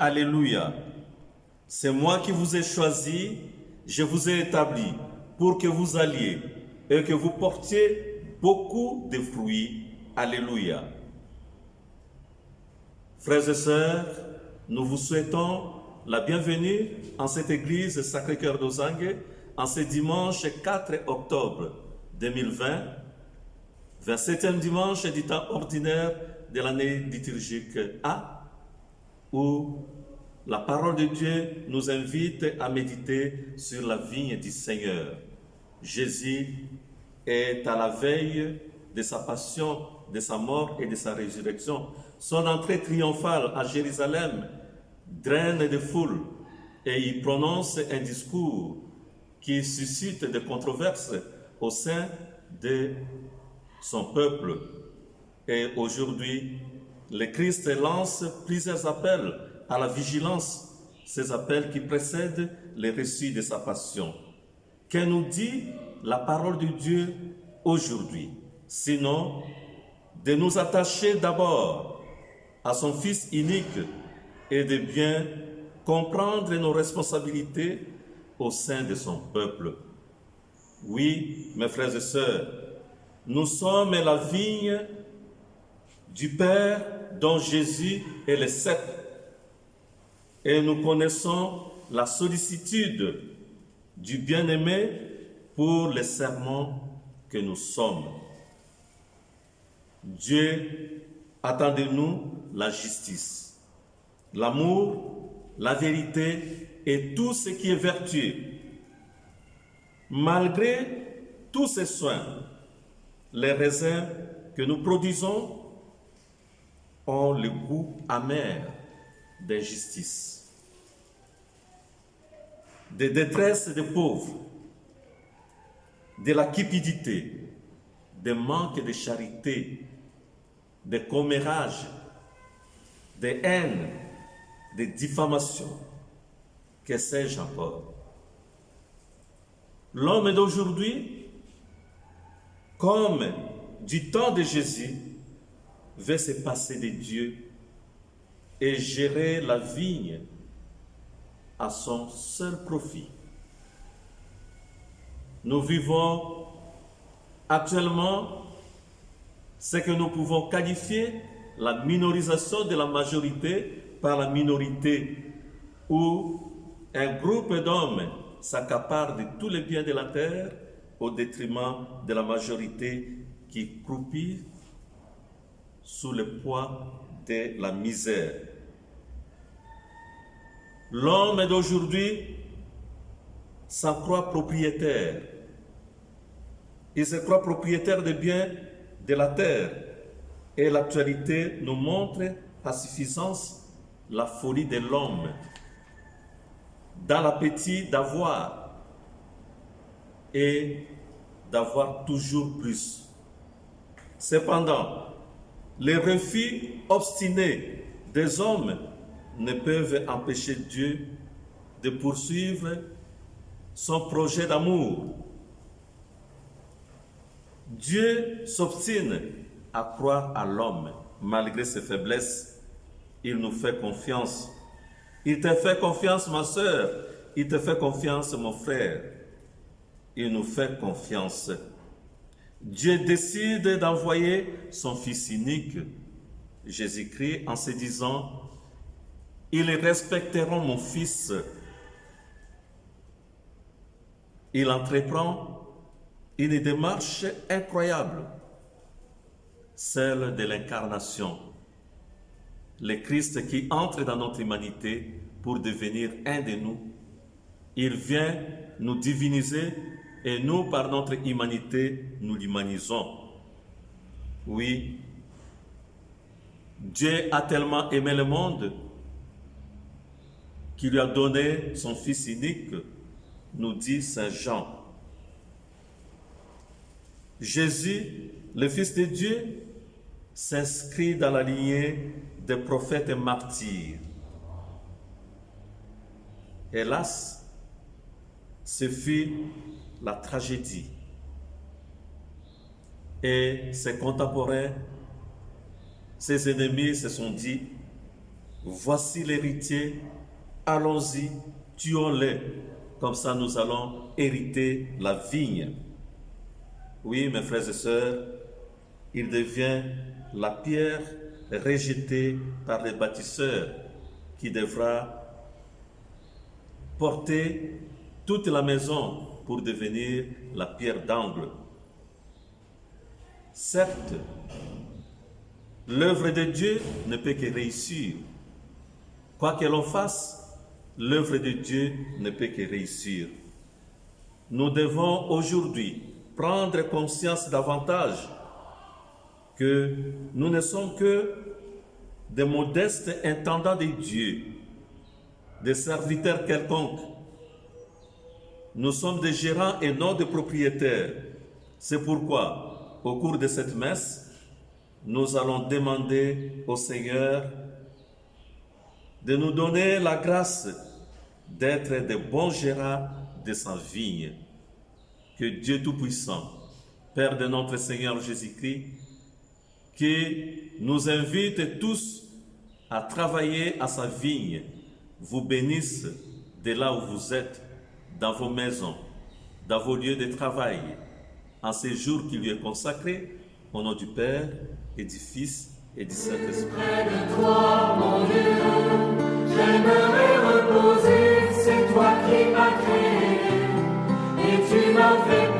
alléluia. C'est moi qui vous ai choisi, je vous ai établi pour que vous alliez et que vous portiez beaucoup de fruits. Alléluia. Frères et sœurs, nous vous souhaitons la bienvenue en cette église Sacré-Cœur d'Ozangue en ce dimanche 4 octobre 2020, 27e dimanche du temps ordinaire de l'année liturgique A, où la parole de Dieu nous invite à méditer sur la vigne du Seigneur. Jésus est à la veille de sa passion, de sa mort et de sa résurrection. Son entrée triomphale à Jérusalem draine des foules et il prononce un discours qui suscite des controverses au sein de son peuple. Et aujourd'hui, le Christ lance plusieurs appels à la vigilance, ces appels qui précèdent les récits de sa passion. Que nous dit la parole de Dieu aujourd'hui? Sinon, de nous attacher d'abord à son Fils unique et de bien comprendre nos responsabilités au sein de son peuple. Oui, mes frères et sœurs, nous sommes la vigne du Père dont Jésus est le cep. Et nous connaissons la sollicitude du bien-aimé pour les serments que nous sommes. Dieu attend de nous la justice, l'amour, la vérité et tout ce qui est vertueux. Malgré tous ces soins, les raisins que nous produisons ont le goût amer d'injustice, de détresse des pauvres, de la cupidité, de manque de charité, de commérage, de haine, de diffamation, que sais-je encore. L'homme d'aujourd'hui, comme du temps de Jésus, veut se passer de Dieu et gérer la vigne à son seul profit. Nous vivons actuellement ce que nous pouvons qualifier la minorisation de la majorité par la minorité, où un groupe d'hommes s'accapare de tous les biens de la terre au détriment de la majorité qui croupit sous le poids de la misère. L'homme d'aujourd'hui s'en croit propriétaire. Il se croit propriétaire des biens de la terre. Et l'actualité nous montre à suffisance la folie de l'homme dans l'appétit d'avoir et d'avoir toujours plus. Cependant, les refus obstinés des hommes ne peuvent empêcher Dieu de poursuivre son projet d'amour. Dieu s'obstine à croire à l'homme malgré ses faiblesses. Il nous fait confiance. Il te fait confiance, ma sœur. Il te fait confiance, mon frère. Il nous fait confiance. Dieu décide d'envoyer son Fils unique, Jésus-Christ, en se disant: ils respecteront mon Fils. Il entreprend une démarche incroyable, celle de l'incarnation. Le Christ qui entre dans notre humanité pour devenir un de nous. Il vient nous diviniser et nous, par notre humanité, nous l'humanisons. Oui, Dieu a tellement aimé le monde qu'il lui a donné son Fils unique, nous dit Saint Jean. Jésus, le Fils de Dieu, s'inscrit dans la lignée des prophètes et martyrs. Hélas, ce fut la tragédie. Et ses contemporains, ses ennemis se sont dit: voici l'héritier, allons-y, tuons-le, comme ça nous allons hériter la vigne. Oui, mes frères et sœurs, il devient la pierre rejetée par les bâtisseurs qui devra porter toute la maison pour devenir la pierre d'angle. Certes, l'œuvre de Dieu ne peut que réussir. Quoi que l'on fasse, l'œuvre de Dieu ne peut que réussir. Nous devons aujourd'hui prendre conscience davantage que nous ne sommes que des modestes intendants de Dieu, des serviteurs quelconques. Nous sommes des gérants et non des propriétaires. C'est pourquoi, au cours de cette messe, nous allons demander au Seigneur de nous donner la grâce d'être de bons gérants de sa vigne. Que Dieu Tout-Puissant, Père de notre Seigneur Jésus-Christ, qui nous invite tous à travailler à sa vigne, vous bénisse de là où vous êtes, dans vos maisons, dans vos lieux de travail, en ces jours qui lui est consacré, au nom du Père et du Fils et du Saint-Esprit. Près de toi, mon Dieu, j'aimerais reposer, c'est toi qui m'as créé, et tu m'as fait